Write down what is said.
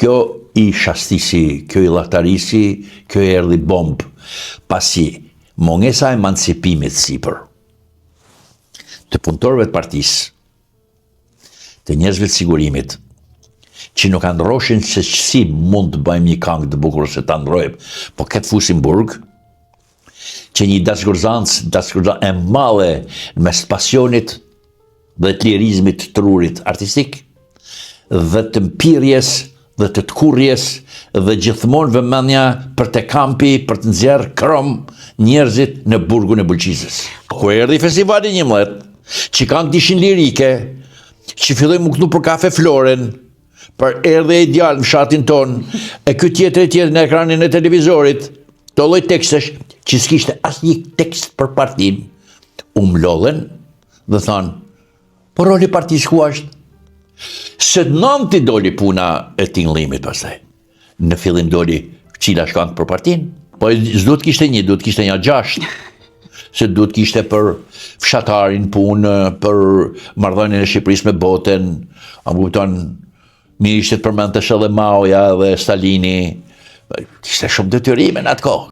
Kjo i shastisi, kjo i llahtarisi, kjo i erdhi bomb, pasi mungesa e emancipimit sipër të punëtorëve të partisë, të njerëzve të sigurimit, që nuk androshin se si mund të bëjmë një këngë të bukur se të androjmë, po këtë fusin burg, që një dasgurzancë e madhe mes pasionit dhe të lirizmit të trurit artistik, dhe të mpirjes dhe të kurrjes dhe gjithmonë vëmendja për të kampi, për të nxjerrë krom njerëzit në burgun e Bulqizës. Kur erdhi festivali 11, që këngët ishin lirike, që filloi më këtu për kafe Floren, për erdhe e djalë në fshatin ton, e ky tjetër në ekranin e televizorit, të lloj tekstesh që s'kishte asnjë tekst për partinë, u mlodhen dhe thanë, po roli i partisë ku është? Së nënti doli puna e tingëllimit pastaj. Në fillim doli cila shkang për partinë, po s'do të kishte një, do të kishte një 6. Se duhet kishte për fshatarin punë, për marrëdhënien e Shqipërisë me botën, a më kupton, mirë ishte të përmendesh edhe Maoja dhe Stalini, kishte shumë detyrime në atë kohë.